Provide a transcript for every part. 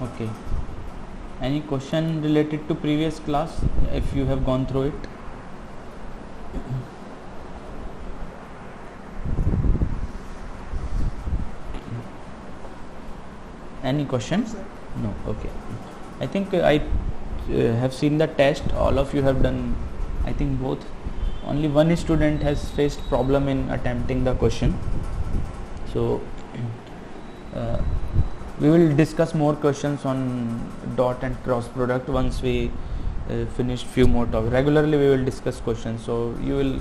Okay. Any question related to previous class if you have gone through it? Any questions? No. Okay. I think I have seen the test. All of you have done. I think both. Only one student has faced problem in attempting the question. So we will discuss more questions on dot and cross product once we finish few more topics. Regularly we will discuss questions, so you will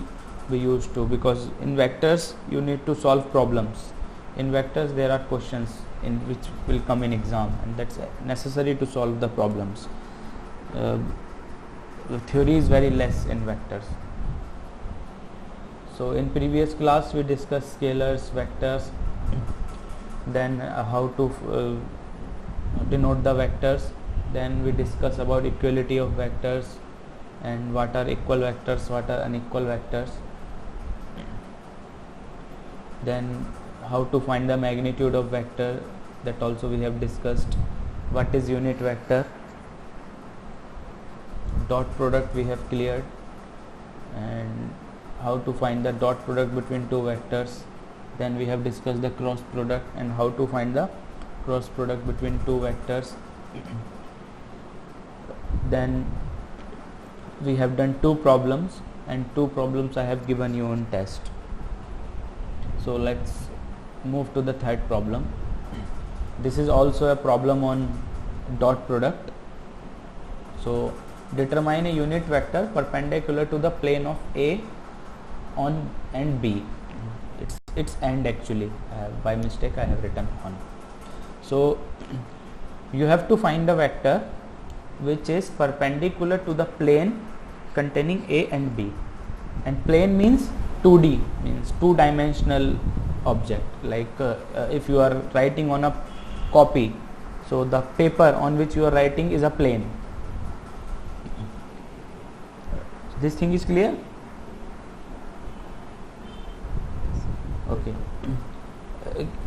be used to, because in vectors you need to solve problems. In vectors there are questions in which will come in exam, and that's necessary to solve the problems. The theory is very less in vectors. So in previous class we discussed scalars, vectors, then how to denote the vectors, then we discuss about equality of vectors and what are equal vectors, what are unequal vectors, then how to find the magnitude of vector, that also we have discussed. What is unit vector, dot product we have cleared, and how to find the dot product between two vectors. Then we have discussed the cross product and how to find the cross product between two vectors. Then we have done two problems, and two problems I have given you on test. So let's move to the third problem. This is also a problem on dot product. So determine a unit vector perpendicular to the plane of A on and B. It's and actually by mistake I have written on. So you have to find a vector which is perpendicular to the plane containing A and B, and plane means 2D, means two-dimensional object. Like if you are writing on a copy, so the paper on which you are writing is a plane. This thing is clear? Okay.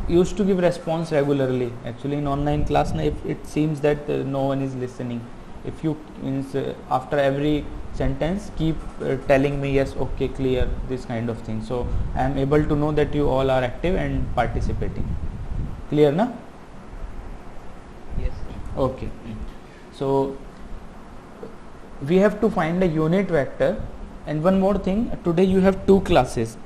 Used to give response regularly. Actually in online class now, if it seems that no one is listening, if you after every sentence keep telling me yes, okay, clear, this kind of thing, so I am able to know that you all are active and participating. Clear na? Yes. Okay. So we have to find a unit vector. And one more thing, today you have two classes,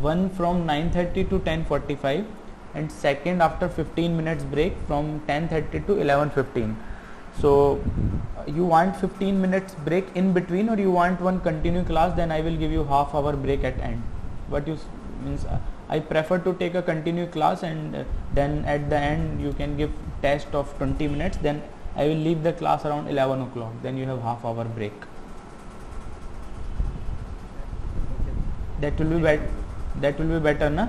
one from 9:30 to 10:45 and second after 15 minutes break from 10:30 to 11:15. So you want 15 minutes break in between, or you want one continue class? Then I will give you half hour break at end. What you means, I prefer to take a continue class, and then at the end you can give test of 20 minutes, then I will leave the class around 11 o'clock, then you have half hour break. That will be better, na?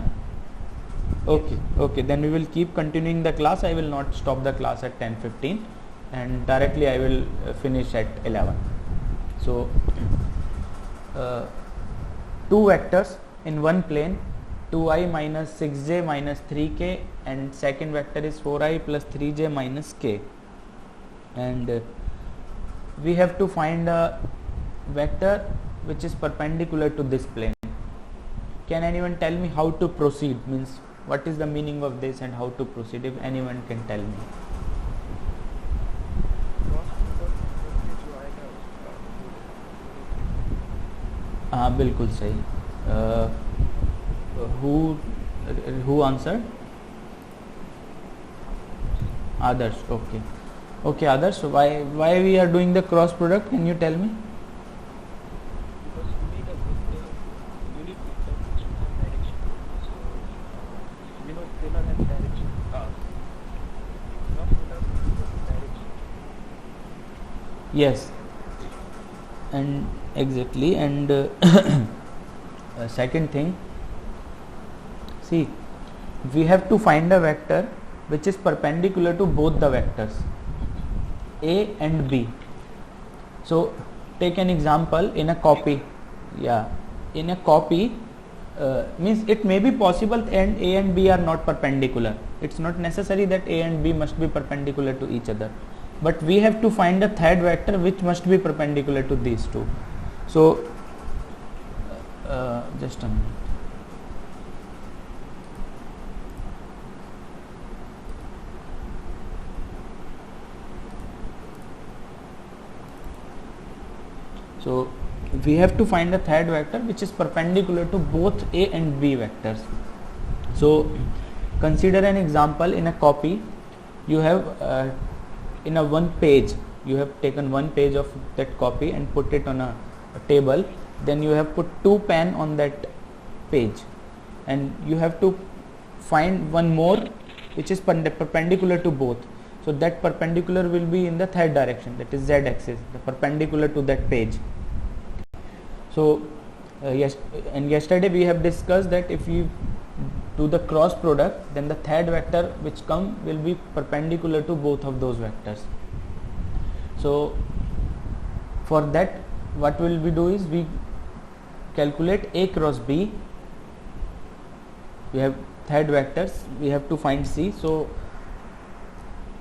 Okay, then we will keep continuing the class. I will not stop the class at 10:15 and directly I will finish at 11. So two vectors in one plane, 2i minus 6j minus 3k, and second vector is 4i plus 3j minus k, and we have to find a vector which is perpendicular to this plane. Can anyone tell me how to proceed? Means what is the meaning of this and how to proceed, if anyone can tell me? हाँ बिल्कुल सही. Who answered? Others. Okay, others. So why we are doing the cross product? Can you tell me? Because you need a unit vector which will have direction. So you know scalar has direction. Cross product has direction. Yes. And exactly. And second thing, see, we have to find a vector which is perpendicular to both the vectors A and B. So take an example in a copy. Yeah, in a copy means it may be possible and A and B are not perpendicular. It's not necessary that A and B must be perpendicular to each other, but we have to find a third vector which must be perpendicular to these two. So just a minute. So we have to find a third vector which is perpendicular to both A and B vectors. So consider an example. In a copy you have in a one page, you have taken one page of that copy and put it on a table, then you have put two pen on that page, and you have to find one more which is perpendicular to both. So that perpendicular will be in the third direction, that is z axis, the perpendicular to that page. So yesterday we have discussed that if you do the cross product, then the third vector which come will be perpendicular to both of those vectors. So for that, what will we do is we calculate A cross B. We have third vectors, we have to find C, so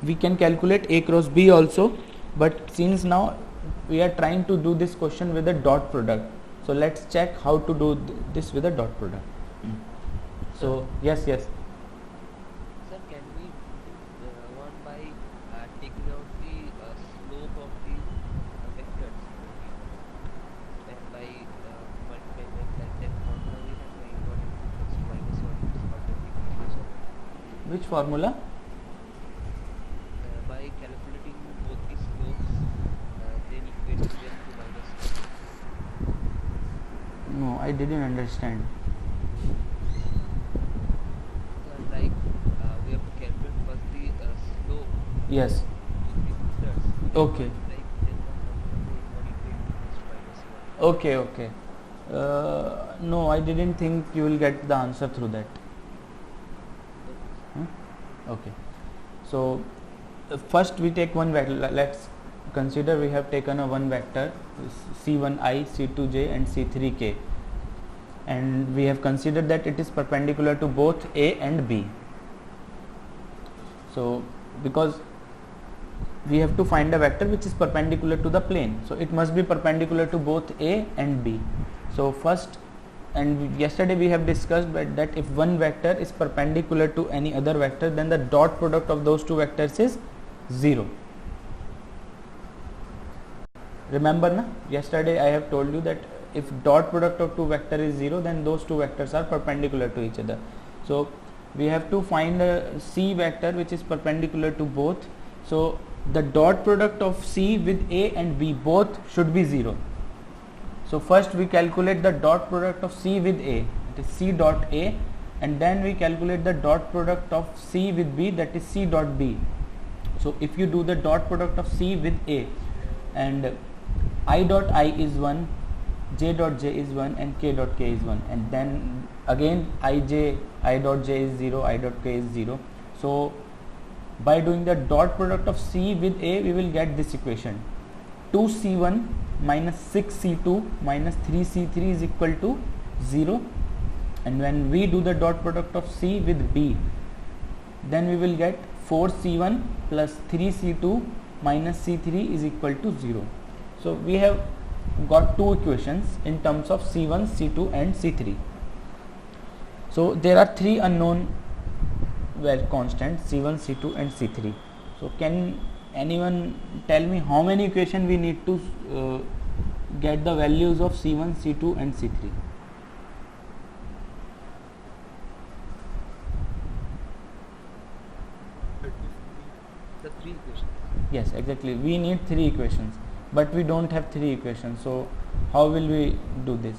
we can calculate A cross B also, but since now we are trying to do this question with a dot product, so let's check how to do this with a dot product. So yes. Sir, can we do one by taking out the slope of the vectors and by multiplying like that formula we have by 1 equals to minus 1 is part of the previous one. Which formula? By calculating both the slopes, then equate them to minus 1. No, I didn't understand. Like we have to calculate first the slope. Yes. Okay. Okay. No, I didn't think you will get the answer through that. Okay. So first we take one vector. Let's consider we have taken a one vector C1i, C2j and C3k, and we have considered that it is perpendicular to both A and B. So because we have to find a vector which is perpendicular to the plane, so it must be perpendicular to both A and B. So first, and yesterday we have discussed that if one vector is perpendicular to any other vector, then the dot product of those two vectors is 0. Remember na? Yesterday I have told you that if dot product of two vector is 0, then those two vectors are perpendicular to each other. So we have to find a C vector which is perpendicular to both. So the dot product of C with A and B both should be 0. So first we calculate the dot product of C with A, that is C dot A, and then we calculate the dot product of C with B, that is C dot B. So if you do the dot product of C with A, and I dot I is 1, J dot J is 1 and K dot K is 1, and then again I dot J is 0, I dot K is 0. So by doing the dot product of C with A, we will get this equation: 2C1 minus 6C2 minus 3C3 is equal to 0. And when we do the dot product of C with B, then we will get 4C1 plus 3C2 minus C3 is equal to 0. So we have got two equations in terms of C1, C2 and C3. So there are three unknown constants, C1, C2 and C3. So can anyone tell me how many equations we need to get the values of C1, C2 and C3? The three equations. Yes, exactly. We need three equations, but we don't have three equations. So how will we do this?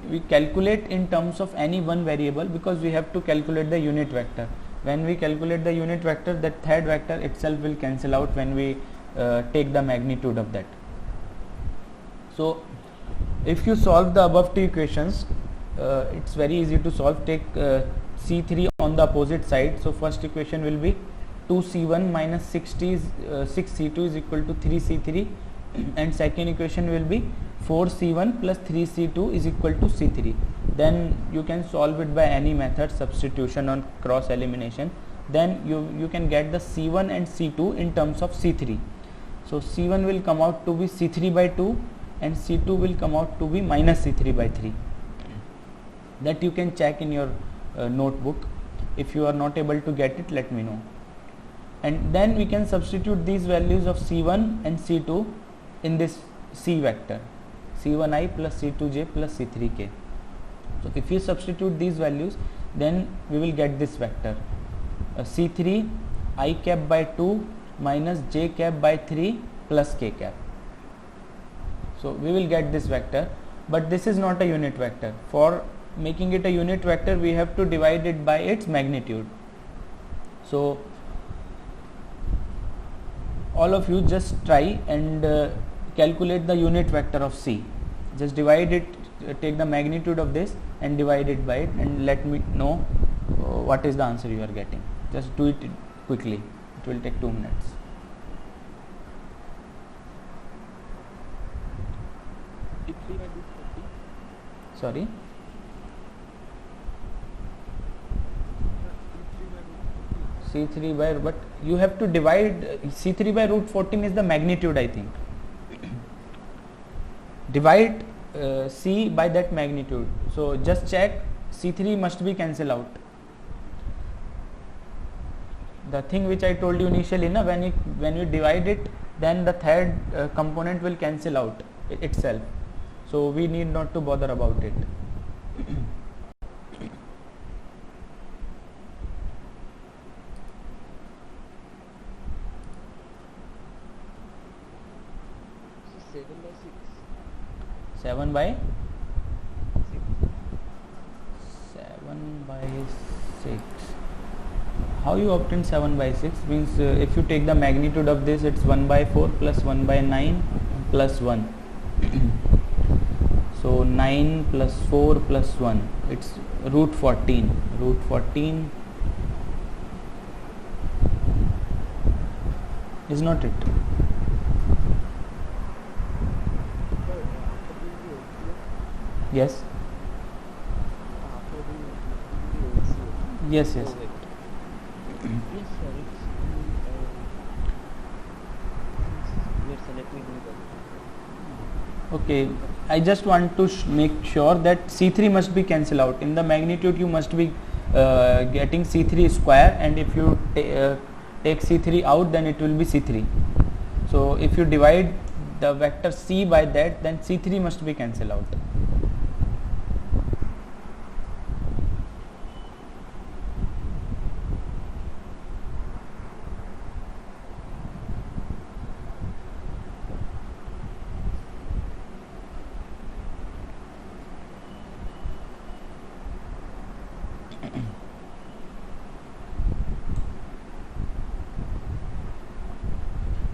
We calculate in terms of any one variable, because we have to calculate the unit vector. When we calculate the unit vector, that third vector itself will cancel out when we take the magnitude of that. So if you solve the above two equations, it's very easy to solve. Take C3 on the opposite side. So first equation will be 2C1 minus 6C2 is equal to 3C3, and second equation will be 4c1 plus 3c2 is equal to c3. Then you can solve it by any method, substitution or cross elimination. Then you can get the c1 and c2 in terms of c3. So c1 will come out to be c3 by 2 and c2 will come out to be minus c3 by 3. That you can check in your notebook. If you are not able to get it, let me know. And then we can substitute these values of c1 and c2 in this c vector, c1i plus c2j plus c3k. So if you substitute these values, then we will get this vector, c3 I cap by 2 minus j cap by 3 plus k cap. So we will get this vector, but this is not a unit vector. For making it a unit vector, we have to divide it by its magnitude. So all of you just try and calculate the unit vector of C. Just divide it, take the magnitude of this and divide it by it, and let me know what is the answer you are getting. Just do it quickly, it will take 2 minutes. Sorry? C3 by, but you have to divide C3 by root 14 is the magnitude, I think. Divide C by that magnitude. So just check, C3 must be cancelled out. The thing which I told you initially, na, when you divide it, then the third component will cancel out itself. So we need not to bother about it. So 7 by 6. 7 by 6. 7 by 6. How you obtain 7 by 6? Means if you take the magnitude of this, it's 1 by 4 plus 1 by 9 plus 1. So 9 plus 4 plus 1, it's root 14. Root 14 is not it? Yes. Yes, yes. Yes, sir. Yes, sir, let me do that. Okay, I just want to make sure that C3 must be cancelled out. In the magnitude you must be getting C3 square, and if you take C3 out, then it will be C3. So if you divide the vector C by that, then C3 must be cancelled out.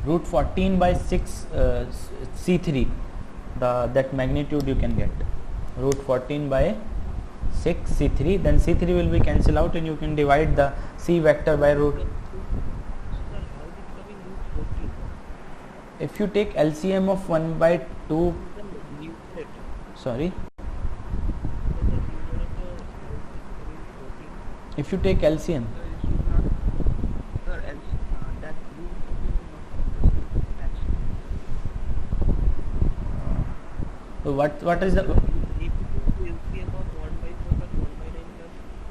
Root 14 by 6 C3, that magnitude you can get. Root 14 by 6 C3, then C3 will be cancelled out and you can divide the C vector by root. Sir, how is it coming root 14? If you take LCM of 1 by 2, sorry, if you take LCM, so what is the,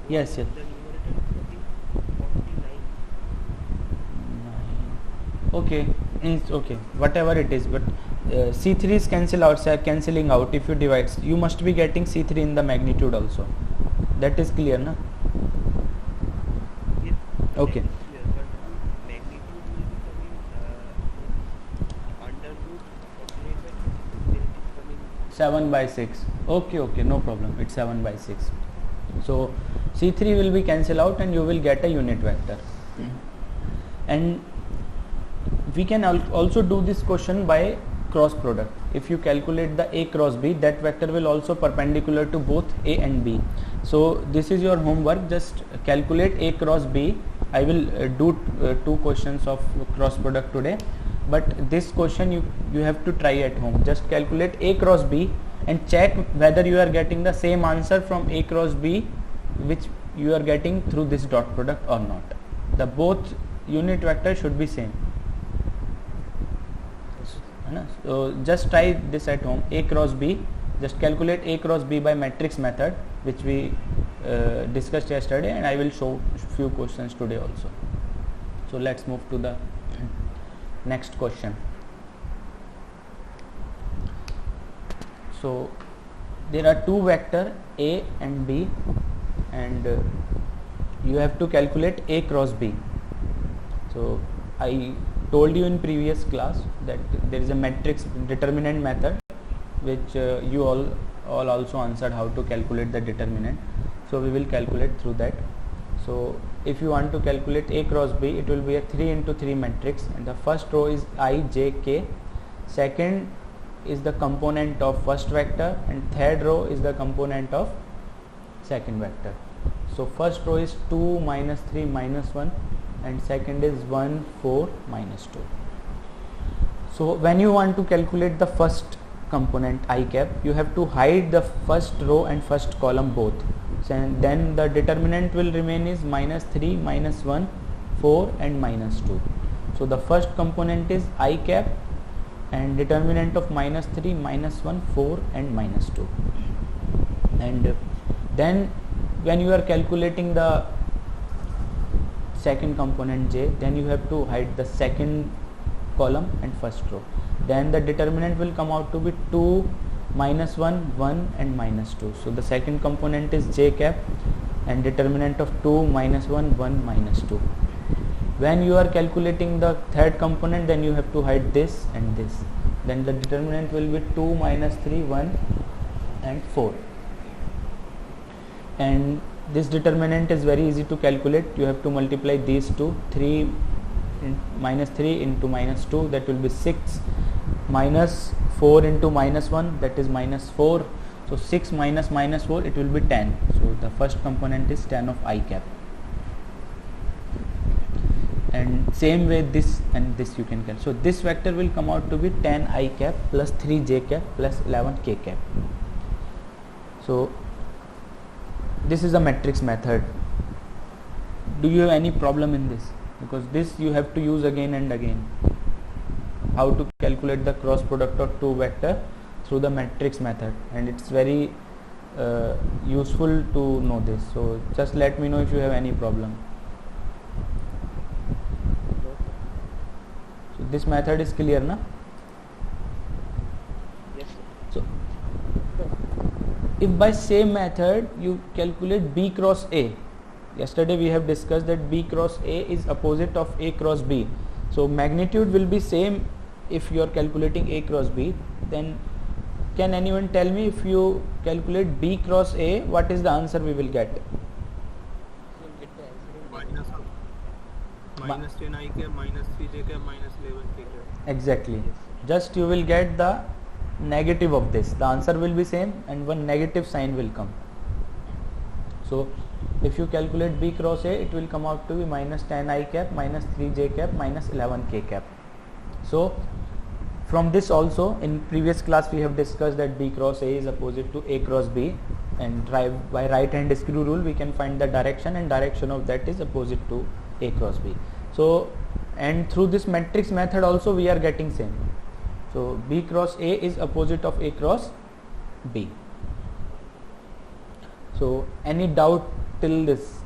yes, yes, okay, it's okay, whatever it is, but C3 is cancelling out. If you divide, you must be getting C3 in the magnitude also. That is clear, na? Yes. Okay. That is clear, but magnitude will be coming under root 48 by 2, where it is coming 7 by 6. Okay, no problem. It's 7 by 6. So C3 will be cancelled out and you will get a unit vector. And we can also do this question by cross product. If you calculate the A cross B, that vector will also perpendicular to both A and B. So this is your homework. Just calculate A cross B. I will do 2 questions of cross product today. but this question you have to try at home. Just calculate A cross B and check whether you are getting the same answer from A cross B which you are getting through this dot product or not. The both unit vector should be same. So just try this at home. A cross B, just calculate A cross B by matrix method, which we discussed yesterday, and I will show few questions today also. So let's move to the next question. So there are two vector A and B, and you have to calculate A cross B. So I told you in previous class that there is a matrix determinant method which you all also answered how to calculate the determinant. So we will calculate through that. So if you want to calculate A cross B, it will be a 3 into 3 matrix, and the first row is I, J, K, second is the component of first vector, and third row is the component of second vector. So first row is 2, minus 3, minus 1, and second is 1, 4, minus 2. So when you want to calculate the first component I cap, you have to hide the first row and first column both. So then the determinant will remain is minus 3, minus 1, 4 and minus 2. So the first component is I cap and determinant of minus 3, minus 1, 4 and minus 2. And then when you are calculating the second component J, then you have to hide the second column and first row. Then the determinant will come out to be 2, minus 1, 1 and minus 2. So the second component is J cap and determinant of 2, minus 1, 1, minus 2. When you are calculating the third component, then you have to hide this and this. Then the determinant will be 2, minus 3, 1 and 4. And this determinant is very easy to calculate. You have to multiply these two, 3 minus 3 into minus 2, that will be 6, minus 4 into minus 1, that is minus 4. So 6 minus minus 4, it will be 10. So the first component is 10 of I cap. And same way this and this you can calculate. So this vector will come out to be 10 I cap plus 3 J cap plus 11 K cap. So this is a matrix method. Do you have any problem in this? Because this you have to use again and again. How to calculate the cross product of two vector through the matrix method, and it's very useful to know this. So just let me know if you have any problem. So this method is clear, na? Yes, So sir. if by same method you calculate B cross A, yesterday we have discussed that B cross A is opposite of A cross B. So magnitude will be same if you are calculating A cross B. Then can anyone tell me, if you calculate B cross A, what is the answer we will get? So you'll get the answer in minus 10 I cap, minus 3 J cap, minus 11 K cap. Exactly. Just you will get the negative of this. The answer will be same and one negative sign will come. So if you calculate B cross A, it will come out to be minus 10 I cap, minus 3 J cap, minus 11 K cap. So from this also, in previous class we have discussed that B cross A is opposite to A cross B, and by right hand screw rule we can find the direction, and direction of that is opposite to A cross B. So and through this matrix method also we are getting same. So B cross A is opposite of A cross B. So any doubt till this?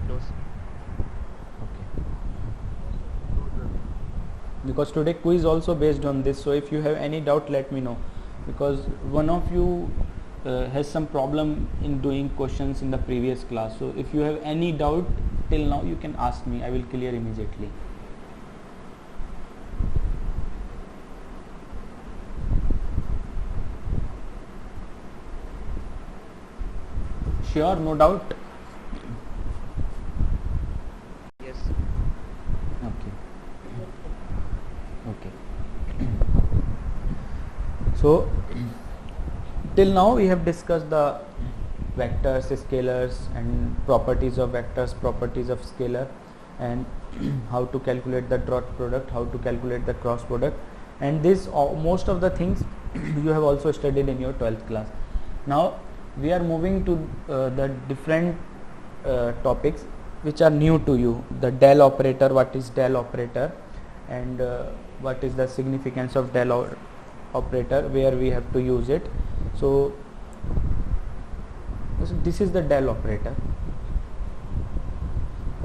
No, sir. Because today quiz also based on this, so if you have any doubt let me know, because one of you has some problem in doing questions in the previous class. So if you have any doubt till now, you can ask me, I will clear immediately. Sure, no doubt. Yes. Okay. So till now we have discussed the vectors, scalars and properties of vectors, properties of scalar, and how to calculate the dot product, how to calculate the cross product, and this most of the things you have also studied in your 12th class. Now we are moving to the different topics which are new to you. The del operator, what is del operator, and what is the significance of del operator, where we have to use it. So this is the del operator,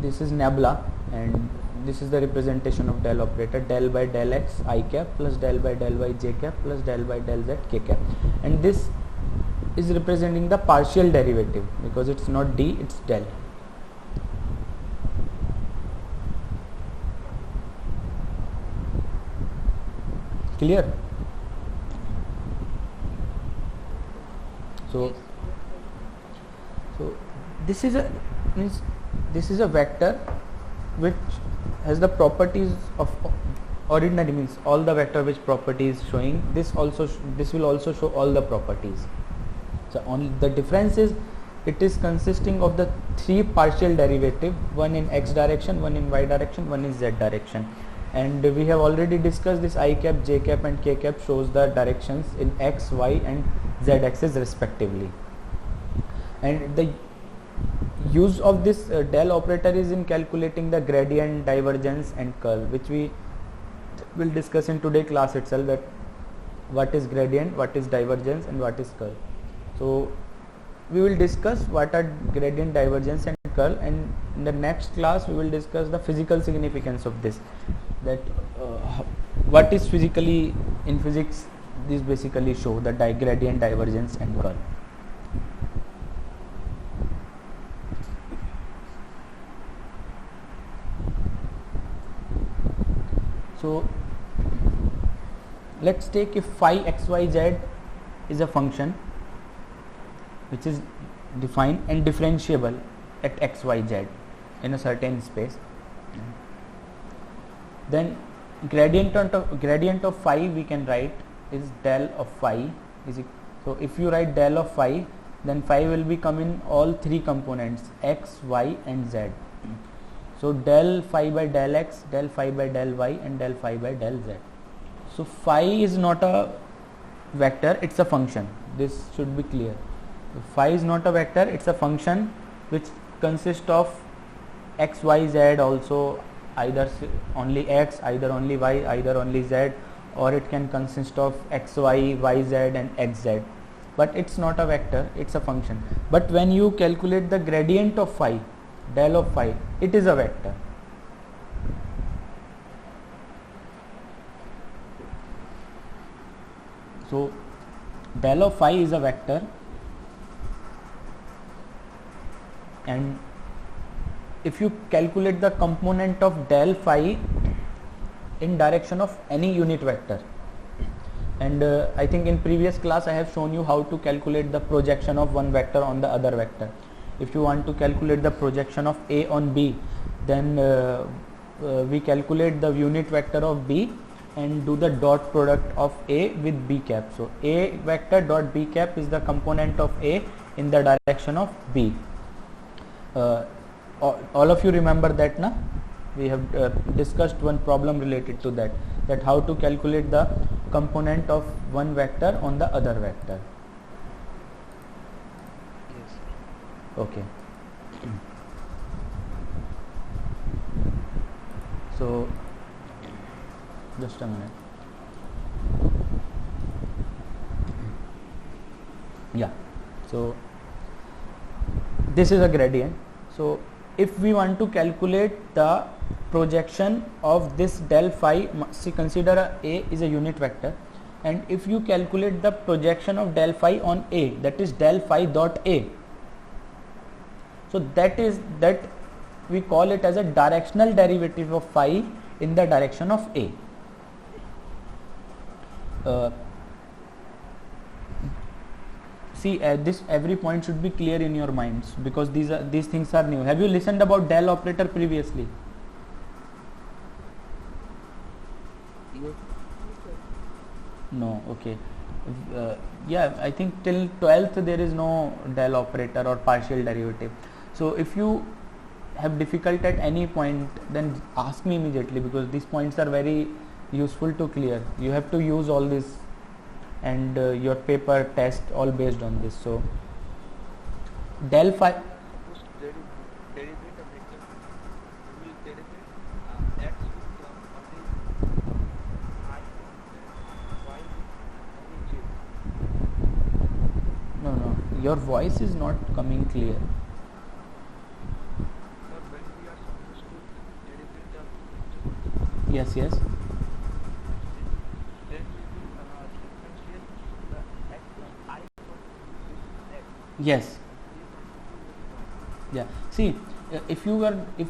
this is nabla, and this is the representation of del operator, del by del x I cap plus del by del y j cap plus del by del z k cap, and this is representing the partial derivative because it's not d, it's del. Clear? So this is a vector which has the properties of ordinary, means all the vector which property is showing. This will also show all the properties. So only the difference is it is consisting of the three partial derivative, one in x direction, one in y direction, one in z direction, and we have already discussed this I cap, j cap and k cap shows the directions in x, y and z axis respectively. And the use of this del operator is in calculating the gradient, divergence and curl, which we will discuss in today's class itself, that what is gradient, what is divergence and what is curl. So we will discuss what are gradient, divergence and curl, and in the next class we will discuss the physical significance of this, that what is physically in physics this basically show the gradient, divergence and curl. So let's take if phi xyz is a function which is defined and differentiable at xyz in a certain space, then gradient of phi we can write is del of phi is so if you write del of phi, then phi will be come in all three components x, y and z. So del phi by del x, del phi by del y and del phi by del z. So phi is not a vector, it's a function. This should be clear. Phi is not a vector, it's a function which consists of x, y, z, also either only x, either only y, either only z, or it can consist of x, y, y, z and x, z. But it's not a vector, it's a function. But when you calculate the gradient of phi, del of phi, it is a vector. So del of phi is a vector, and if you calculate the component of del phi in direction of any unit vector, and I think in previous class I have shown you how to calculate the projection of one vector on the other vector. If you want to calculate the projection of A on B, then we calculate the unit vector of B and do the dot product of A with B cap. So A vector dot B cap is the component of A in the direction of B. All of you remember that, na? We have discussed one problem related to that, that how to calculate the component of one vector on the other vector. Yes. Okay. So just a minute. Yeah. So this is a gradient. So if we want to calculate the projection of this del phi, see, consider A is a unit vector, and if you calculate the projection of del phi on A, that is del phi dot A, so that we call it as a directional derivative of phi in the direction of A. See, this every point should be clear in your minds because these things are new. Have you listened about del operator previously? Yes. No. Okay. Yeah, I think till 12th there is no del operator or partial derivative. So if you have difficult at any point, then ask me immediately, because these points are very useful to clear. You have to use all this, and your paper test all based on this. So del phi, Suppose there is a vector, there is a x with only I and y with only j. no, your voice is not coming clear. Or when we are supposed to derivate the Yes, then we will differentiate the x from I from this x. yes. Yeah, see, if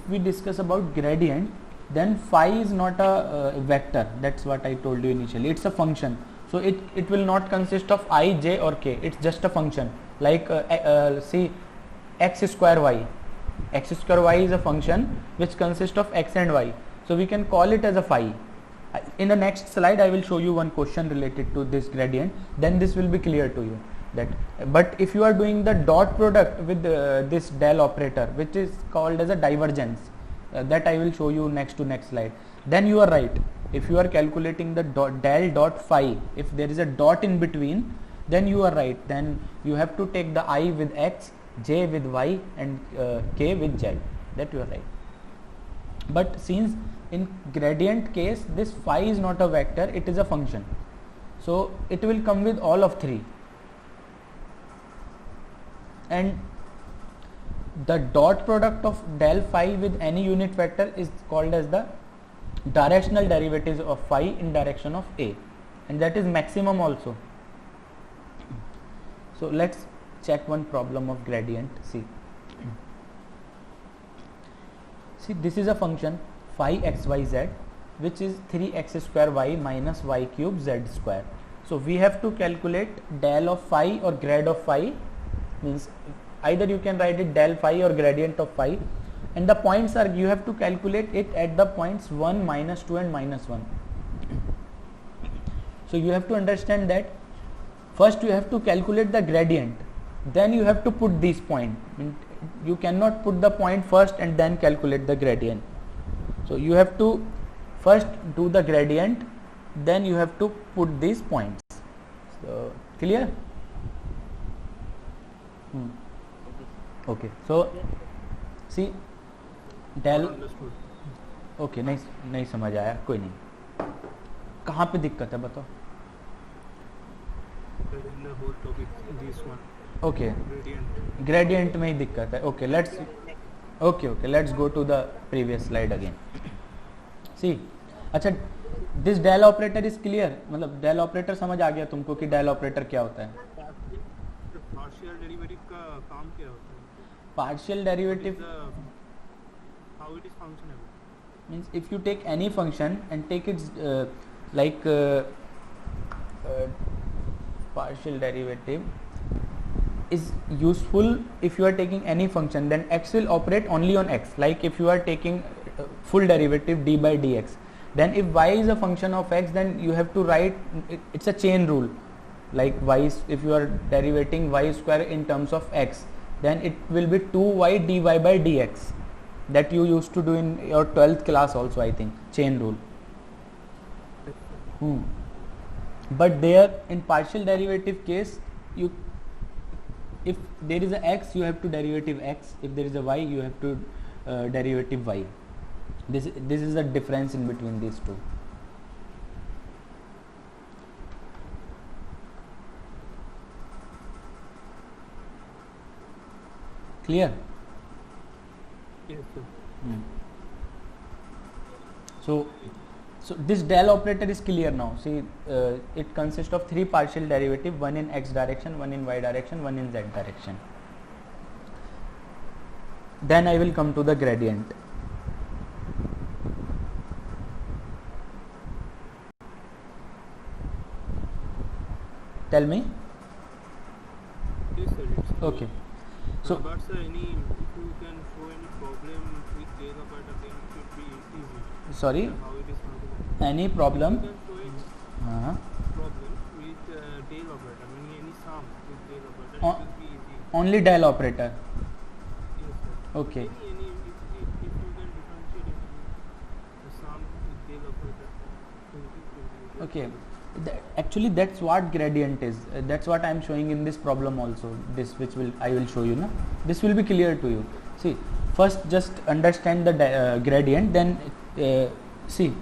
we discuss about gradient, then phi is not a vector. That's what I told you initially. It's a function, so it will not consist of I, j or k. It's just a function, like see, x square y. X square y is a function which consists of x and y, so we can call it as a phi. In the next slide I will show you one question related to this gradient, then this will be clear to you. That, but if you are doing the dot product with this del operator, which is called as a divergence, that I will show you next slide, then you are right. If you are calculating the del dot phi, if there is a dot in between, then you are right. Then you have to take the I with x, j with y, and k with z. That you are right. But since in gradient case this phi is not a vector, it is a function, so it will come with all of three. And the dot product of del phi with any unit vector is called as the directional derivatives of phi in direction of a, and that is maximum also. So let's check one problem of gradient. See, this is a function phi xyz, which is 3x square y minus y cube z square. So we have to calculate del of phi or grad of phi, means either you can write it del phi or gradient of phi, and the points are, you have to calculate it at the points 1, minus 2 and minus 1. So you have to understand that first you have to calculate the gradient, then you have to put these points. You cannot put the point first and then calculate the gradient. So you have to first do the gradient, then you have to put these points. So clear? Okay, so see del, okay नहीं समझ आया, कोई नहीं. कहाँ पे दिक्कत है बताओ. ओके, ग्रेडियंट में ही दिक्कत है. Okay let's go to the previous slide again. See, अच्छा, this del operator is clear, मतलब डेल ऑपरेटर समझ आ गया तुमको कि डेल ऑपरेटर क्या होता है. पार्शियल डेरिवेटिव का काम क्या होता है? Partial derivative how it is functional means if you take any function and take its partial derivative is useful if you are taking any function, then x will operate only on x. Like if you are taking full derivative d by dx, then if y is a function of x, then you have to write it's a chain rule. Like y, if you are derivating y square in terms of x, then it will be 2y dy by dx. That you used to do in your 12th class also, I think, chain rule. But there in partial derivative case, if there is a x, you have to derivative x. If there is a y, you have to derivative y. This is the difference in between these two. Clear? Yes, sir. So this del operator is clear now. See, it consists of three partial derivative, one in x direction, one in y direction, one in z direction. Then I will come to the gradient. Tell me. Yes, sir. It's Okay. So but sir, if you can show any problem with Del operator, then it should be easy. sorry, How it is functional. any problem? You can show Uh-huh. problem with Del operator, meaning any sum with Del operator, Oh. it will be easy. Only del operator. Yes, sir. Okay. Any if Okay, actually that's what gradient is. That's what I am showing in this problem also. This which will I will show you. No, this will be clear to you. See, first just understand the gradient. Then see,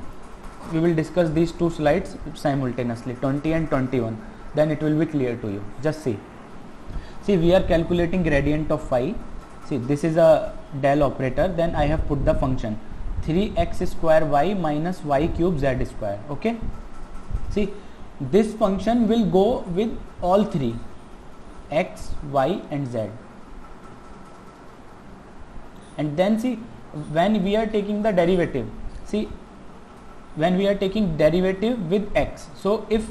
we will discuss these two slides simultaneously, 20 and 21. Then it will be clear to you. Just see. See, we are calculating gradient of phi. See, this is a del operator. Then I have put the function 3x square y minus y cube z square. Okay. See, this function will go with all three, x, y and z. And then see, when we are taking the derivative, see, when we are taking derivative with x, so if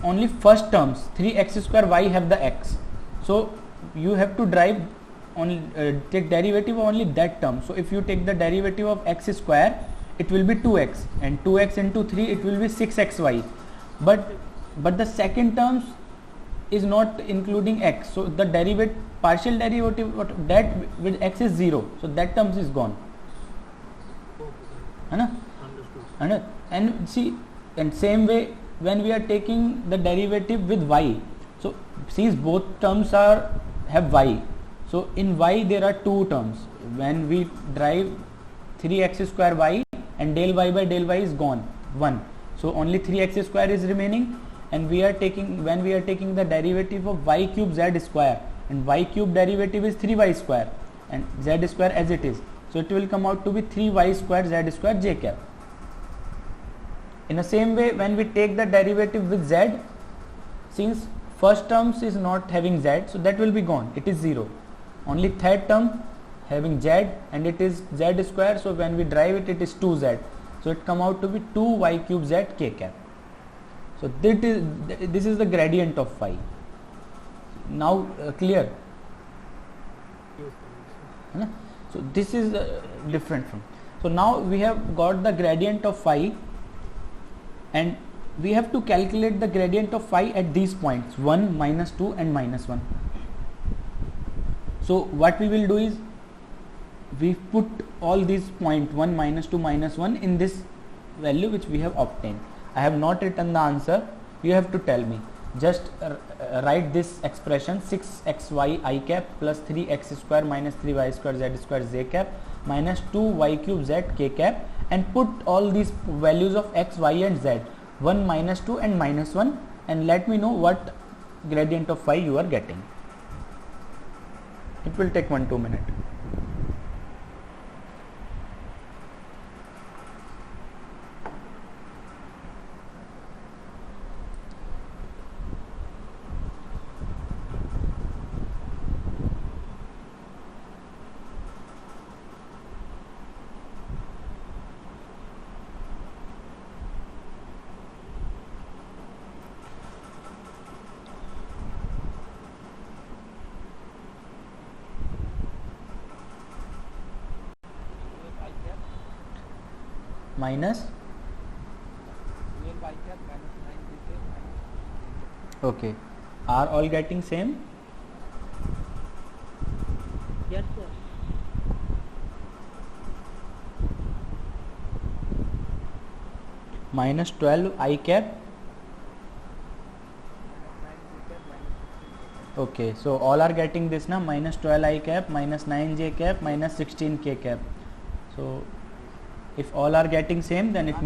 only first terms 3x square y have the x, so you have to derive only take derivative only that term. So if you take the derivative of x square, it will be 2x, and 2x into 3 it will be 6xy, but the second terms is not including x, so the partial derivative that with x is 0, so that terms is gone. Understood. And see, and same way when we are taking the derivative with y, so since both terms have y, so in y there are two terms. When we derive 3x square y, and del y by del y is gone, 1, so only 3x square is remaining, and when we are taking the derivative of y cube z square, and y cube derivative is 3y square and z square as it is, so it will come out to be 3y square z square j cap. In the same way, when we take the derivative with z, since first terms is not having z, so that will be gone, it is 0, only third term having z and it is z square, so when we derive it, it is 2z, so it come out to be 2y cube z k cap. So this is the gradient of phi. Now clear? Yes. So this is different from. So now we have got the gradient of phi, and we have to calculate the gradient of phi at these points 1, -2 and -1. So what we will do is, we put all these point 1, -2, -1 in this value which we have obtained. I have not written the answer, you have to tell me. Just write this expression 6xy I cap plus 3x square minus 3y square z square j cap minus 2y cube z k cap, and put all these values of x, y and z 1, -2 and -1, and let me know what gradient of phi you are getting. It will take 1-2 minutes. Minus, okay, are all getting same? Yes, sir. Minus 12 I cap. Okay, so all are getting this now, minus 12 I cap, minus 9 j cap, minus 16 k cap. So if all are getting same, then it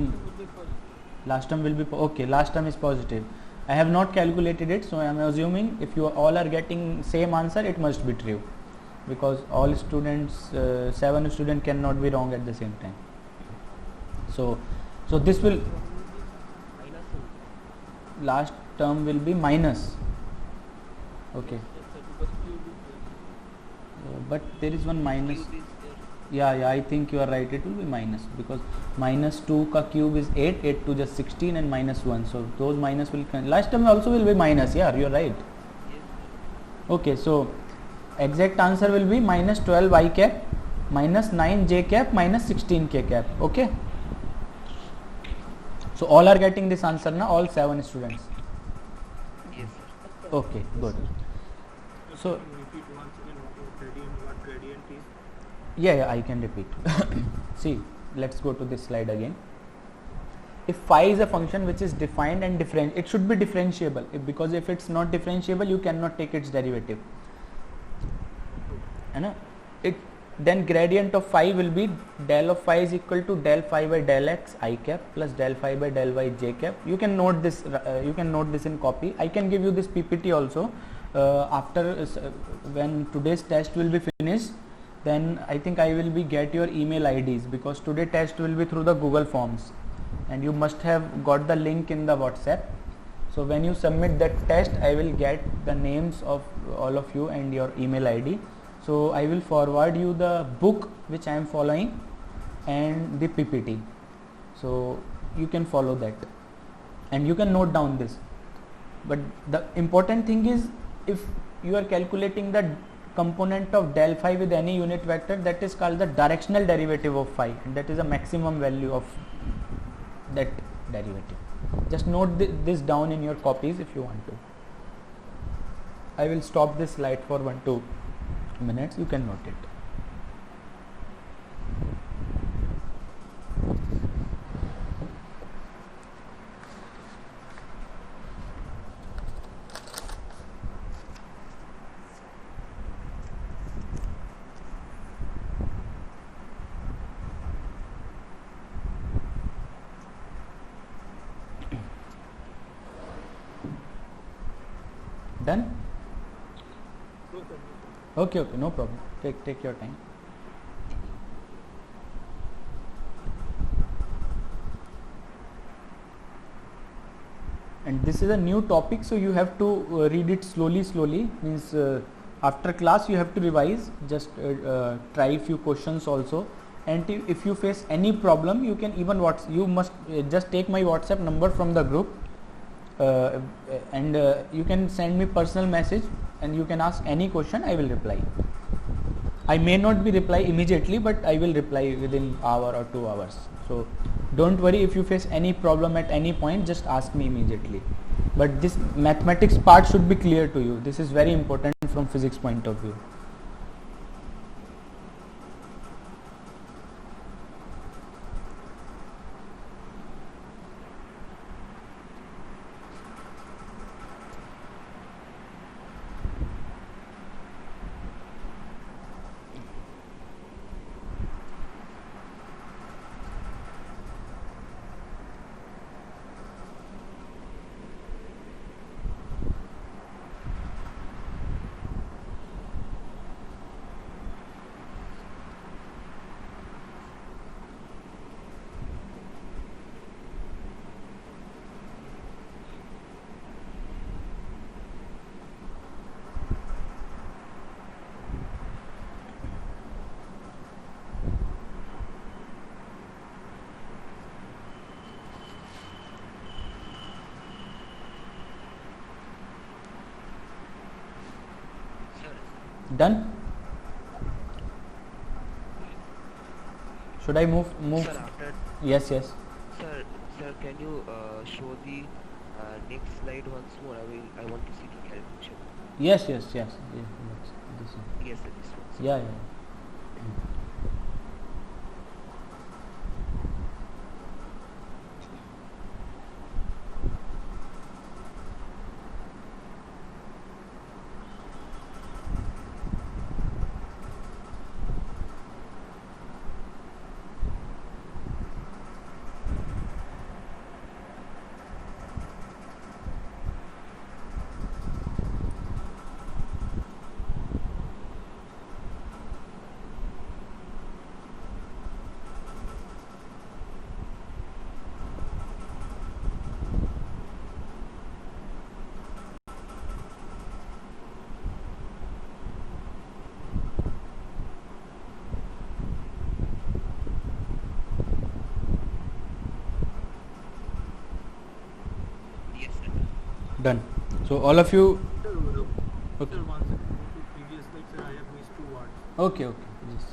last term will be okay. Last term is positive. I have not calculated it, so I am assuming if you all are getting same answer, it must be true, because all students 7 students cannot be wrong at the same time. So this will last term will be minus. Okay, but there is one minus. Yeah, I think you are right, it will be minus, because minus 2 ka cube is 8, 8 to just 16 and minus 1, so those minus will last term also will be minus. Yeah, you are right. Okay, so exact answer will be minus 12 I cap, minus 9 j cap, minus 16 k cap. Okay, so all are getting this answer now, all 7 students. Yes, sir. Okay, good. So Can you repeat once again what gradient is? yeah, I can repeat. See, let's go to this slide again. if phi is a function which is defined and it should be differentiable, because if it's not differentiable you cannot take its derivative, है ना. Then gradient of phi will be del of phi is equal to del phi by del x I cap plus del phi by del y j cap. You can note this. You can note this in copy. I can give you this PPT also after when today's test will be finished. Then I think I will be get your email IDs, because today test will be through the Google Forms, and you must have got the link in the WhatsApp. So when you submit that test, I will get the names of all of you and your email ID. So I will forward you the book which I am following and the PPT, so you can follow that and you can note down this. But the important thing is, if you are calculating the component of del phi with any unit vector, that is called the directional derivative of phi, and that is a maximum value of that derivative. Just note this down in your copies if you want to. I will stop this slide for 1-2 minutes. You can note it. Done? No, sir. Okay, no problem. Take your time. And this is a new topic, so you have to read it slowly. Means after class you have to revise. Just try few questions also. And if you face any problem, you can even you must just take my WhatsApp number from the group, and you can send me personal message, and you can ask any question. I will reply. I may not be reply immediately, but I will reply within hour or 2 hours. So don't worry, if you face any problem at any point, just ask me immediately. But this mathematics part should be clear to you. This is very important from physics point of view. Done? Should I move? Sir, after Yes. sir, can you show the next slide once more? I want to see the calculation. Yes. This one. Yes, sir, this one. Sir. Yeah. Yes, sir. Done. So all of you. Sir, Okay. sir, once again, go to previous lecture, I have missed 2 words. Okay. Yes.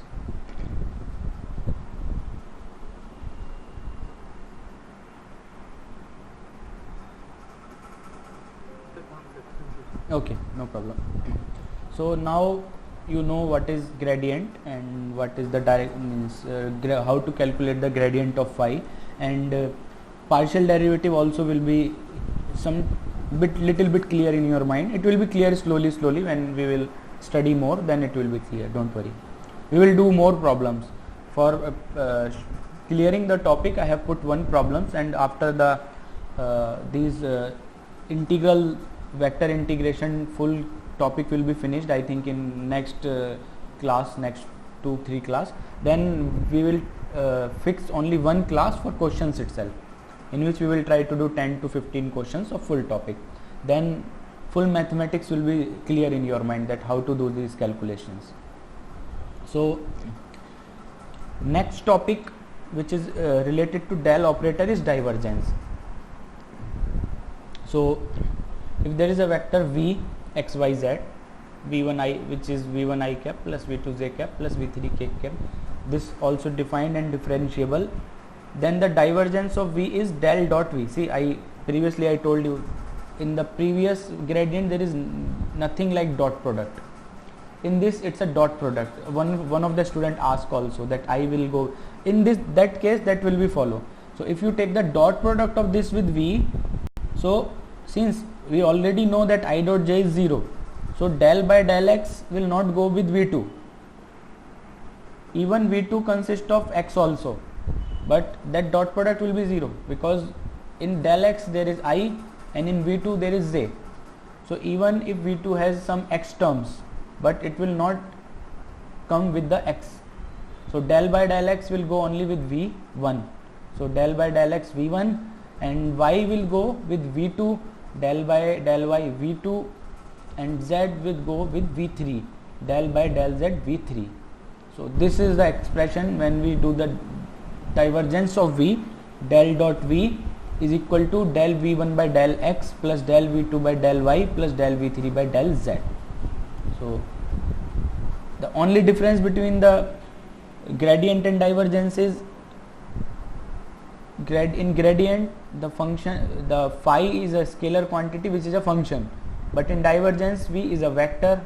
The concept, thank you. Okay, no problem. So now you know what is gradient and what is the direct means how to calculate the gradient of phi, and partial derivative also will be little bit clear in your mind. It will be clear slowly when we will study more, then it will be clear, don't worry. We will do more problems. For clearing the topic, I have put one problems, and after the these integral vector integration full topic will be finished, I think in next class, next 2-3 class, then we will fix only one class for questions itself, in which we will try to do 10 to 15 questions of full topic. Then full mathematics will be clear in your mind that how to do these calculations. So next topic, which is related to del operator, is divergence. So if there is a vector v x y z, v1 I, which is v1 I cap plus v2 j cap plus v3 k cap, this also defined and differentiable, then the divergence of v is del dot v. See, previously I told you, in the previous gradient there is nothing like dot product. In this it's a dot product. One of the student asked also that I will go in that case, that will be follow. So if you take the dot product of this with v, so since we already know that I dot j is 0, so del by del x will not go with v2. Even v2 consists of x also, but that dot product will be 0, because in del x there is I and in v2 there is j. So even if v2 has some x terms, but it will not come with the x. So del by del x will go only with v1. So del by del x v1, and y will go with v2, del by del y v2, and z will go with v3, del by del z v3. So this is the expression when we do the divergence of v. Del dot v is equal to del v1 by del x plus del v2 by del y plus del v3 by del z. So the only difference between the gradient and divergence is in gradient the function, the phi is a scalar quantity which is a function, but in divergence v is a vector,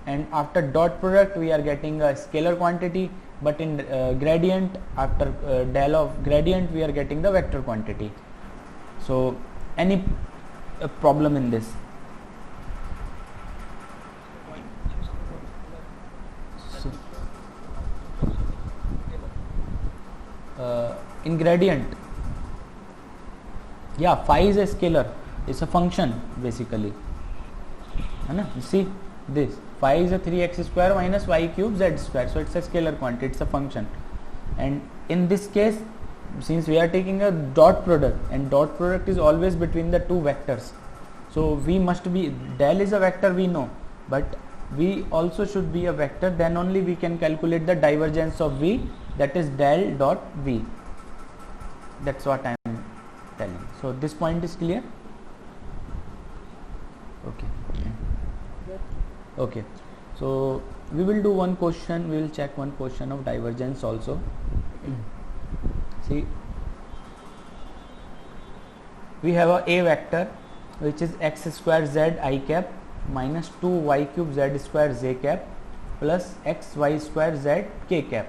and after dot product we are getting a scalar quantity, but in gradient, after del of gradient we are getting the vector quantity. So any problem in this? In gradient, yeah, phi is a scalar, it's a function basically, you see this phi is a 3x square minus y cube z square, so it's a scalar quantity, it's a function. And in this case, since we are taking a dot product, and dot product is always between the two vectors, so v must be, del is a vector we know, but v also should be a vector, then only we can calculate the divergence of v, that is del dot v. That's what I am telling. So this point is clear? Okay. Okay. So we will do one question, we will check one question of divergence also. See, we have a vector which is x square z I cap minus 2y cube z square j cap plus x y square z k cap.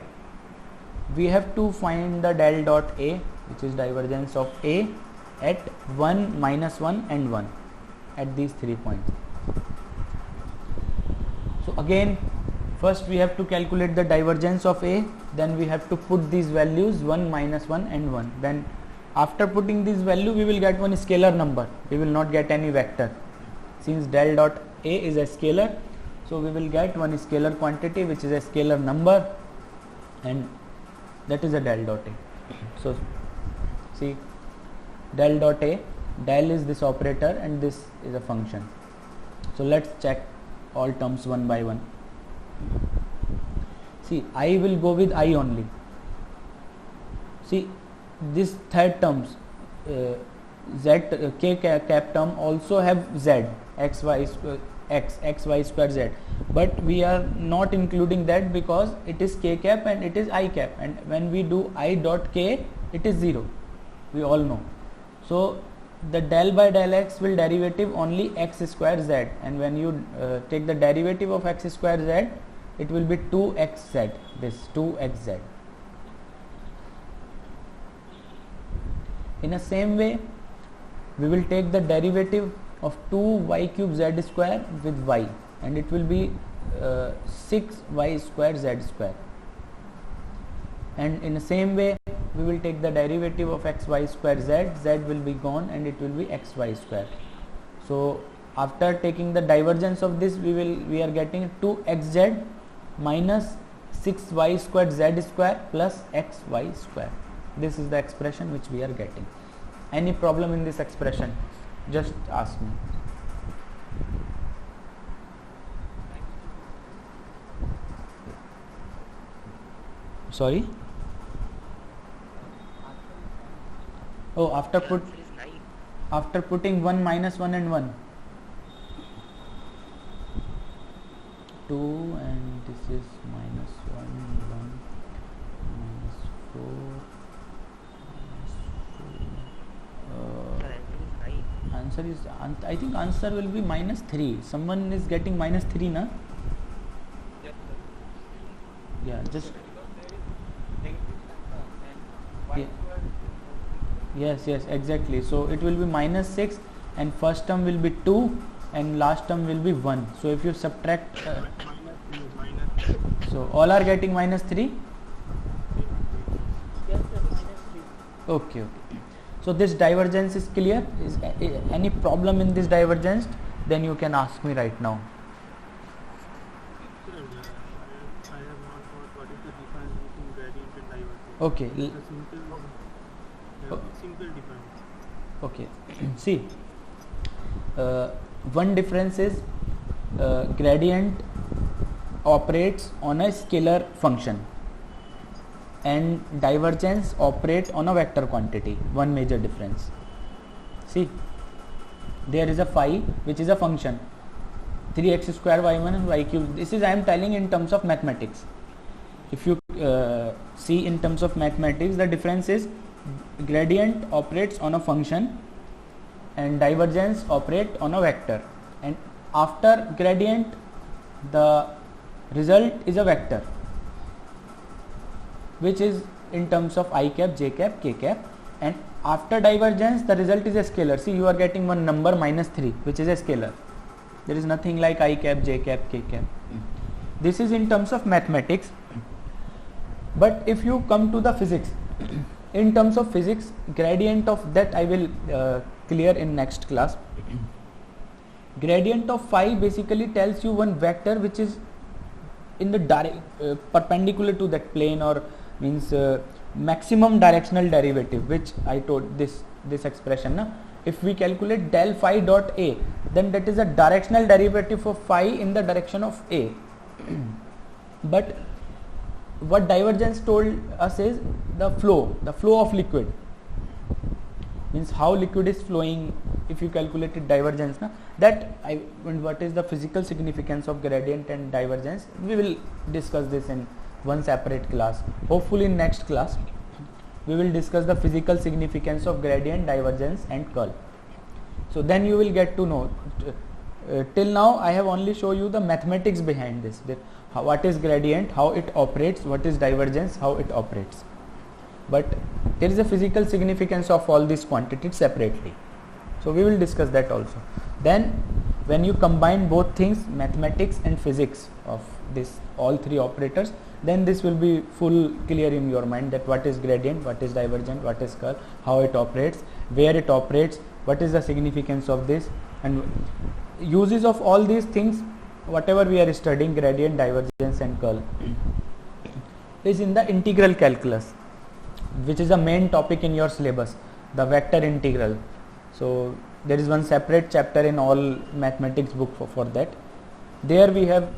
We have to find the del dot a, which is divergence of a at 1, minus 1 and 1, at these 3 points. So again, first we have to calculate the divergence of a, then we have to put these values 1, minus 1 and 1. Then after putting this value we will get one scalar number, we will not get any vector. Since del dot a is a scalar, so we will get one scalar quantity which is a scalar number, and that is a del dot a. So see, del dot a, del is this operator and this is a function. So let's check all terms one by one. See, I will go with I only. See, this third terms, z k cap term also have z, x y square z, but we are not including that because it is k cap and it is I cap, and when we do I dot k, it is 0, we all know. So the del by del x will derivative only x square z, and when you take the derivative of x square z, it will be 2xz, this 2xz. In the same way, we will take the derivative of 2y cube z square with y, and it will be 6y square z square. And in the same way, we will take the derivative of xy square z will be gone and it will be xy square. So after taking the divergence of this, we are getting 2xz minus 6y squared z square plus xy square. This is the expression which we are getting. Any problem in this expression? Just ask me. Sorry? Oh, after putting 1 minus 1 and 1. 2 and this is minus 1, 1 minus 4 minus 4. Answer is, I think answer will be minus 3. Someone is getting minus 3, na? Yes, sir. Yeah, just Because there is negative and y Yeah. square is yes, exactly. So it will be minus 6 and first term will be 2 and last term will be 1. So if you subtract, minus. so all are getting minus 3. yes, sir, minus 3. Okay. So this divergence is clear. Is any problem in this divergence? Then you can ask me right now. Sir, I have not got what is the difference between gradient and divergence. Okay. The simple difference. Okay. See, one difference is gradient operates on a scalar function and divergence operates on a vector quantity. One major difference. See, there is a phi which is a function 3x square y1 and y cube. This is I am telling in terms of mathematics. If you see in terms of mathematics, the difference is gradient operates on a function and divergence operate on a vector, and after gradient the result is a vector which is in terms of I cap, j cap, k cap, and after divergence the result is a scalar. See, you are getting one number minus 3 which is a scalar. There is nothing like I cap, j cap, k cap. This is in terms of mathematics. But if you come to the physics, in terms of physics, gradient of that I will clear in next class. Gradient of phi basically tells you one vector which is in the perpendicular to that plane, or means maximum directional derivative, which I told this expression. Na? If we calculate del phi dot a, then that is a directional derivative of phi in the direction of a. But what divergence told us is the flow of liquid, means how liquid is flowing. If you calculated divergence, na, that what is the physical significance of gradient and divergence, we will discuss this in one separate class. Hopefully in next class we will discuss the physical significance of gradient, divergence and curl. So then you will get to know. Till now I have only shown you the mathematics behind this, that what is gradient, how it operates, what is divergence, how it operates. But there is a physical significance of all these quantities separately. So we will discuss that also. Then when you combine both things, mathematics and physics of this all three operators, then this will be full clear in your mind that what is gradient, what is divergent, what is curl, how it operates, where it operates, what is the significance of this, and uses of all these things. Whatever we are studying, gradient, divergence and curl, is in the integral calculus, which is a main topic in your syllabus, the vector integral. So there is one separate chapter in all mathematics book for that. There we have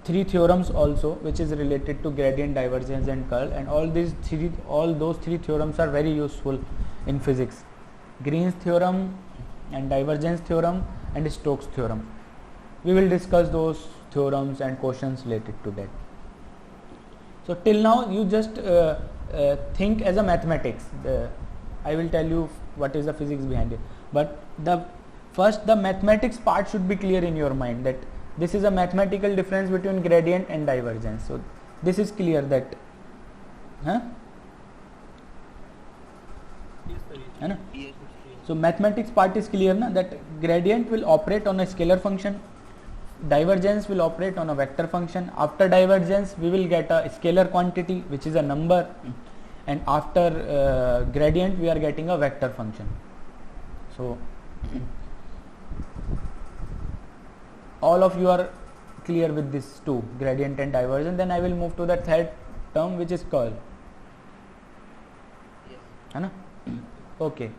3 theorems also, which is related to gradient, divergence and curl, and all those three theorems are very useful in physics: Green's theorem and divergence theorem and Stokes theorem. We will discuss those theorems and questions related to that. So till now you just think as a mathematics. I will tell you what is the physics behind it, but the mathematics part should be clear in your mind, that this is a mathematical difference between gradient and divergence. So this is clear that, Yes, sir. है ना. Yes. So mathematics part is clear na, that gradient will operate on a scalar function, divergence will operate on a vector function. After divergence we will get a scalar quantity which is a number, and after gradient we are getting a vector function. So all of you are clear with this two, gradient and divergence. Then I will move to the third term which is curl, Yes. है ना. Okay.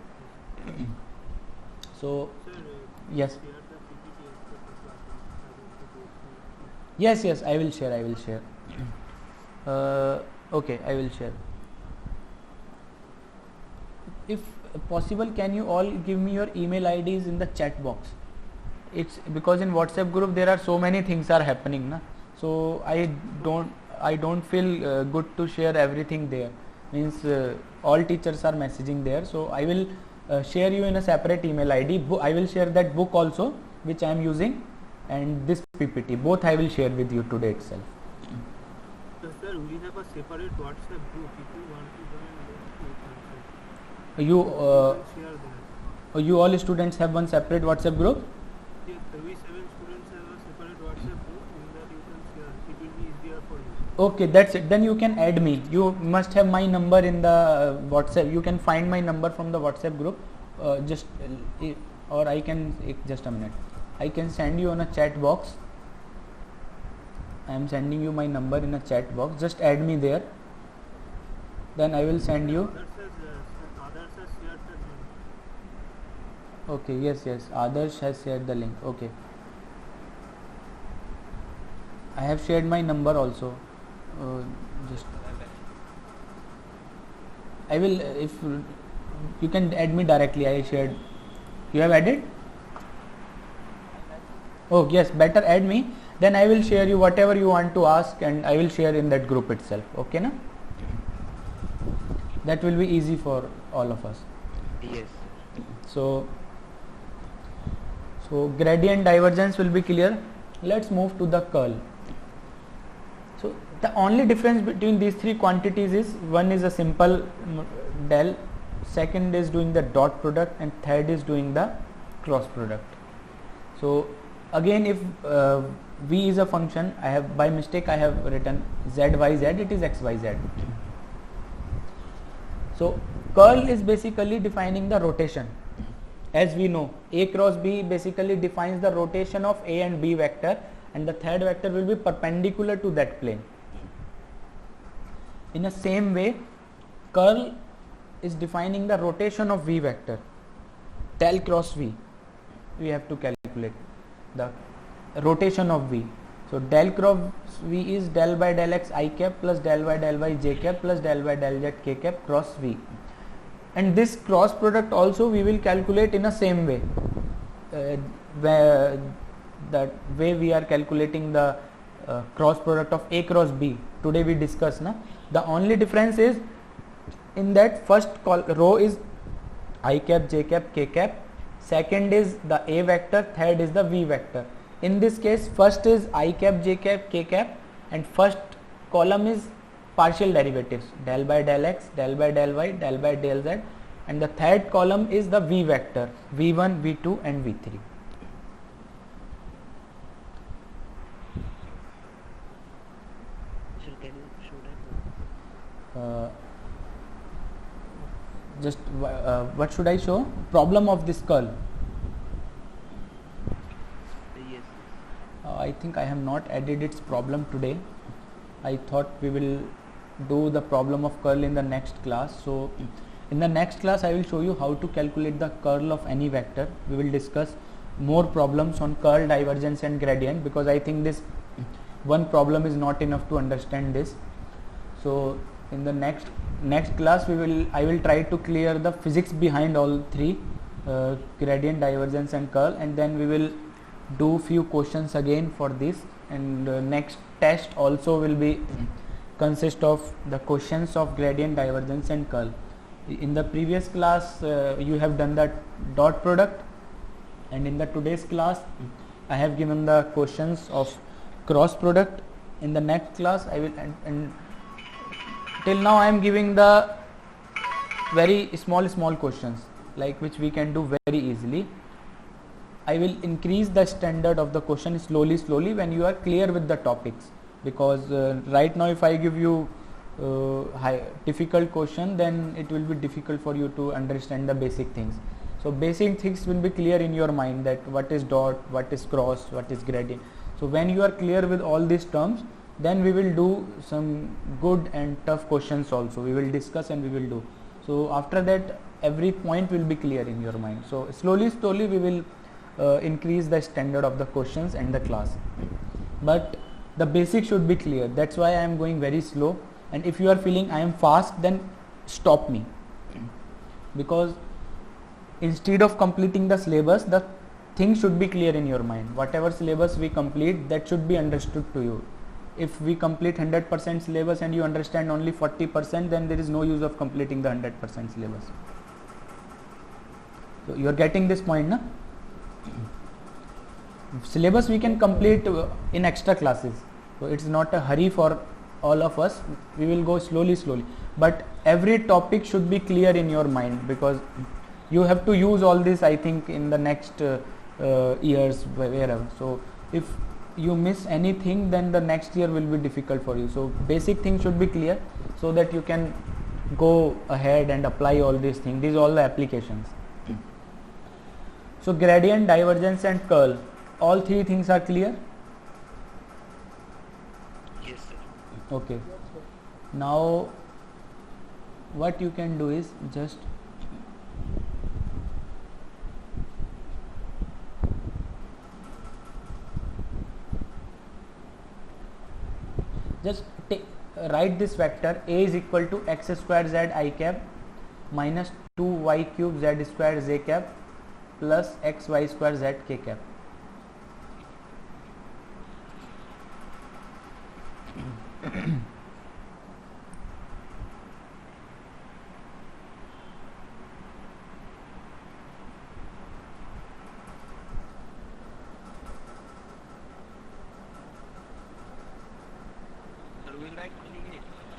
So Sir, yes, share the PPT after the class. I want to go through. yes, I will share. Okay, I will share. If possible, can you all give me your email IDs in the chat box? It's because in WhatsApp group there are so many things are happening na, so I don't feel good to share everything there. Means all teachers are messaging there, so I will share you in a separate email ID. I will share that book also which I am using, and this PPT, both I will share with you today itself. So, sir, we have a separate WhatsApp group. If you want to join, then you can You share there. you all students have one separate WhatsApp group. Yes, we 7 students have a separate WhatsApp group. In that you can share. It will be easier for you. Okay, that's it. Then you can add me. You must have my number in the WhatsApp. You can find my number from the WhatsApp group. Or I can just a minute. I can send you on a chat box. I am sending you my number in a chat box. Just add me there. Then I will send you. Others has shared the link. Okay, yes. Adarsh has shared the link. Okay. I have shared my number also. Just I will, if you can add me directly. I shared. You have added? Oh yes, better add me. Then I will share you whatever you want to ask, and I will share in that group itself. Okay, na? That will be easy for all of us. Yes. So gradient, divergence will be clear. Let's move to the curl. So the only difference between these three quantities is one is a simple del, second is doing the dot product, and third is doing the cross product. So again, if v is a function, I have by mistake I have written z y z, it is x y z. So curl is basically defining the rotation. As we know, a cross b basically defines the rotation of a and b vector, and the third vector will be perpendicular to that plane. In the same way, curl is defining the rotation of v vector. Del cross v, we have to calculate the rotation of v. So del cross v is del by del x I cap plus del by del y j cap plus del by del z k cap cross v. And this cross product also we will calculate in the same way. Where the way we are calculating the cross product of a cross b today we discuss na. The only difference is in that first row is I cap, j cap, k cap, second is the a vector, third is the v vector. In this case, first is I cap, j cap, k cap, and first column is partial derivatives, del by del x, del by del y, del by del z, and the third column is the v vector, v1, v2 and v3. So can you show that? Just what should I show? Problem of this curl. Yes. I think I have not added its problem today. I thought we will do the problem of curl in the next class. So in the next class I will show you how to calculate the curl of any vector. We will discuss more problems on curl, divergence and gradient, because I think this one problem is not enough to understand this. So in the next class I will try to clear the physics behind all three, gradient, divergence and curl, and then we will do few questions again for this, and next test also will be consist of the questions of gradient, divergence and curl. In the previous class you have done the dot product, and in the today's class I have given the questions of cross product. In the next class I will and till now I am giving the very small questions like which we can do very easily. I will increase the standard of the question slowly when you are clear with the topics, because right now if I give you difficult question, then it will be difficult for you to understand the basic things. So basic things will be clear in your mind, that what is dot, what is cross, what is gradient. So when you are clear with all these terms, then we will do some good and tough questions also. We will discuss and we will do. So after that, every point will be clear in your mind. So slowly we will increase the standard of the questions and the class, but the basic should be clear. That's why I am going very slow, and if you are feeling I am fast, then stop me, because instead of completing the syllabus, the thing should be clear in your mind. Whatever syllabus we complete, that should be understood to you. If we complete 100% syllabus and you understand only 40%, then there is no use of completing the 100% syllabus. So you are getting this point, na? Syllabus we can complete in extra classes, so it's not a hurry for all of us. We will go slowly, but every topic should be clear in your mind, because you have to use all this, I think, in the next years, wherever. So if you miss anything, then the next year will be difficult for you. So basic things should be clear, so that you can go ahead and apply all these things. These are all the applications. So gradient, divergence and curl, all three things are clear? Yes, sir. Okay. Now what you can do is just write this vector. A is equal to x square z I cap minus 2y cube z square j cap plus xy square z k cap.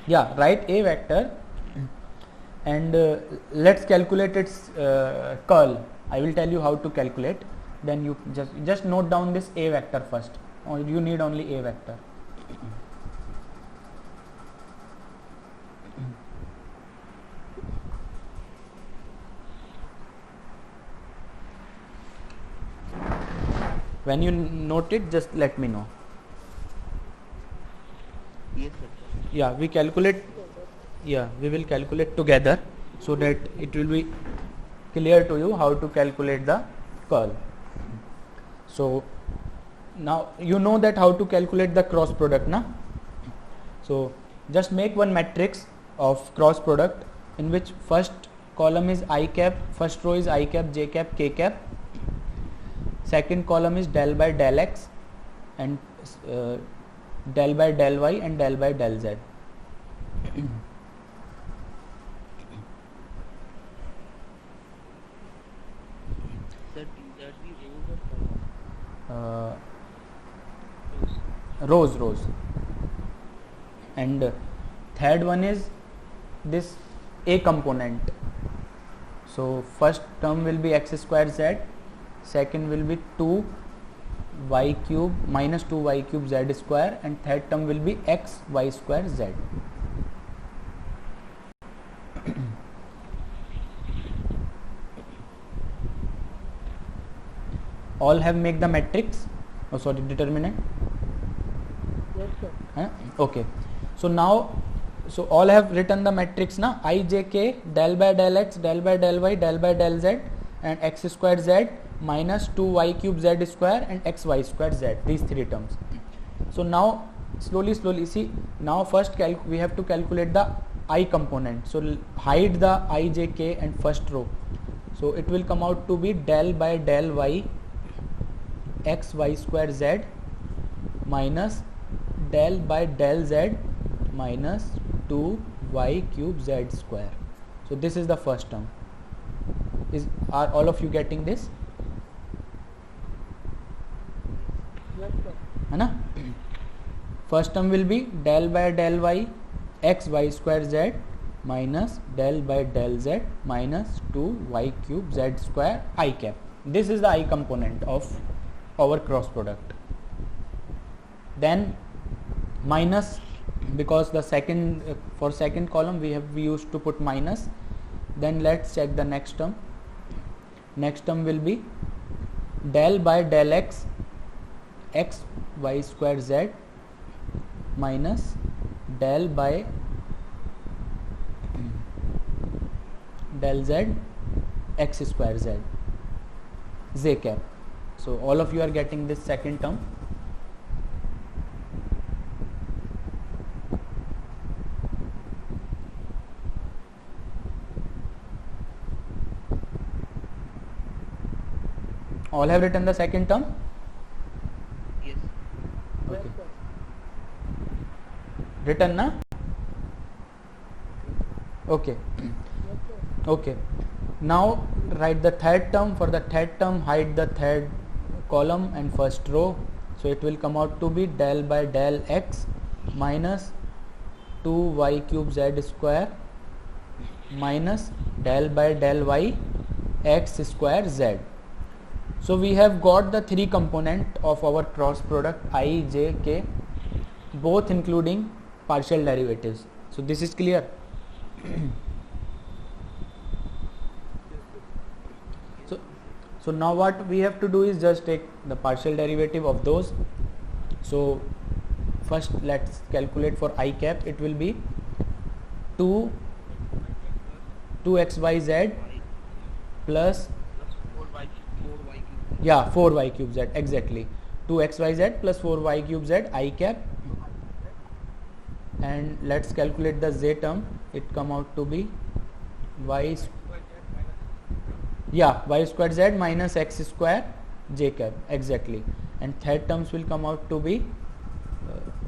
Yeah, write a vector and let's calculate its curl. I will tell you how to calculate. Then you just note down this a vector first, or you need only a vector. When you note it, just let me know. Yes, sir. Yeah, we calculate. Yeah, we will calculate together, so that it will be clear to you how to calculate the curl. So now you know that how to calculate the cross product, na? So just make one matrix of cross product, in which first column is I cap, first row is I cap, j cap, k cap, second column is del by del x, and del by del y, and del by del z. Sir, these are the Rows. rows or columns? Rows. And third one is this a component. So first term will be x square z, second will be 2 y cube minus 2 y cube z square, and third term will be x y square z. All have make the matrix, determinant. Yes, sir. Okay, so now, so all have written the matrix, na? I j k, del by del x, del by del y, del by del z, and x square z minus 2 y cube z square and x y square z, these three terms. So now slowly see, now first we have to calculate the I component. So hide the I j k and first row, so it will come out to be del by del y x y square z minus del by del z minus 2 y cube z square. So this is the first term. Are all of you getting this? Yes, sir. है ना? First term will be del by del y x y square z minus del by del z minus 2y cube z square I cap. This is the I component of our cross product. Then minus, because the second for second column we used to put minus. Then let's check the next term. Next term will be del by del x x y square z minus del by del z x square z z cap. So all of you are getting this second term. All have written the second term? Yes. Okay. Written na? Okay. Okay. Now write the third term. For the third term, hide the third column and first row. So it will come out to be del by del x minus 2y cube z square minus del by del y x square z. So we have got the three component of our cross product I, j, k, both including partial derivatives. So this is clear. So now what we have to do is just take the partial derivative of those. So first let's calculate for I cap. It will be 2xyz plus 4y cube z, exactly, 2xyz plus 4y cube z I cap. And let's calculate the z term. It come out to be y square z minus x square j cap, exactly. And third terms will come out to be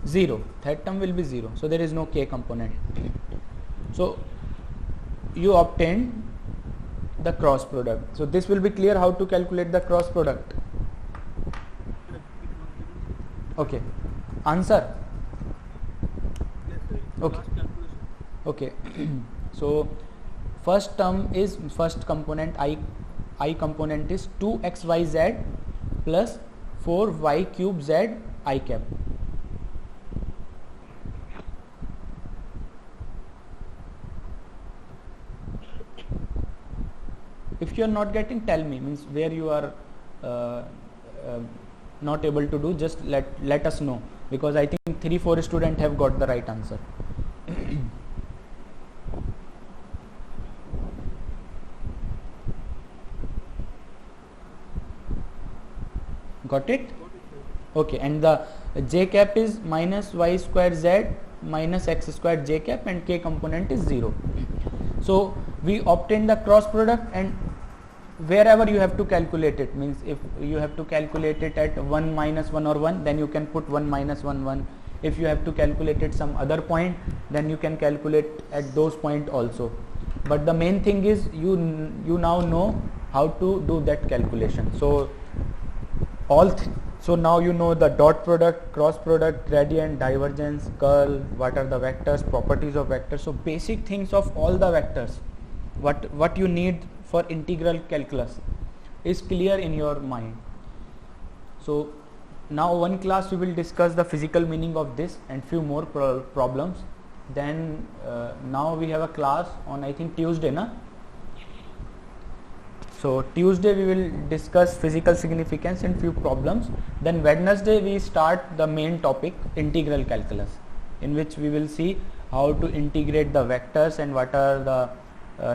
0. Third term will be 0. So there is no k component. So you obtained the cross product. So this will be clear how to calculate the cross product. Okay. Answer? Yes, sir. Okay. Last calculation. Okay. So first component I component is 2xyz plus 4y cube z I cap. If you are not getting, tell me, means where you are not able to do, just let us know, because I think 3-4 students have got the right answer. Got it? Okay. And the j cap is minus y square z minus x square j cap, and k component is 0. So we obtain the cross product, and wherever you have to calculate it, means if you have to calculate it at 1 minus 1 or 1, then you can put 1 minus 1 1. If you have to calculate it some other point, then you can calculate at those point also. But the main thing is you now know how to do that calculation. So so now you know the dot product, cross product, gradient, divergence, curl, what are the vectors, properties of vectors. So basic things of all the vectors, what you need for integral calculus is clear in your mind. So now one class we will discuss the physical meaning of this and few more problems. Then now we have a class on, I think, Tuesday, na? So Tuesday we will discuss physical significance and few problems. Then Wednesday we start the main topic, integral calculus, in which we will see how to integrate the vectors and what are the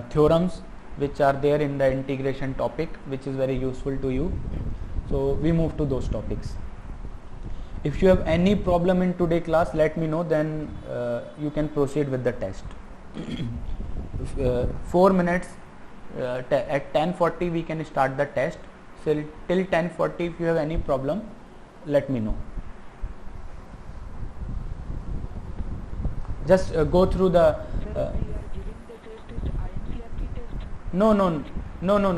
theorems which are there in the integration topic, which is very useful to you. So we move to those topics. If you have any problem in today class, let me know, then you can proceed with the test. 4 minutes, at 10:40 we can start the test. So till 10:40 if you have any problem, let me know. Just go through the no,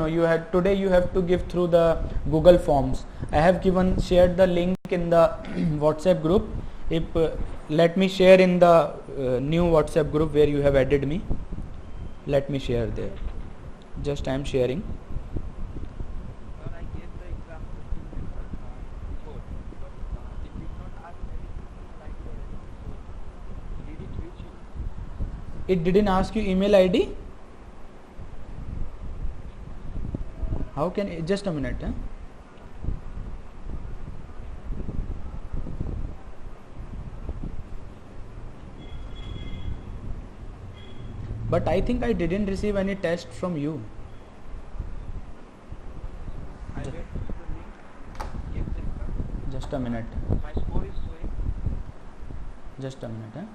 you had today you have to give through the Google Forms. I have shared the link in the WhatsApp group. If let me share in the new WhatsApp group where you have added me. Let me share there. Just I am sharing. Sir, I gave the exam 15 minutes before, but it did not ask anything like that. So, did it reach you? It didn't ask you email ID? How can it, just a minute, huh? But I think I didn't receive any test from you. I Ju- went to the link, gave the exam. Just a minute. My score is showing. Just a minute, huh?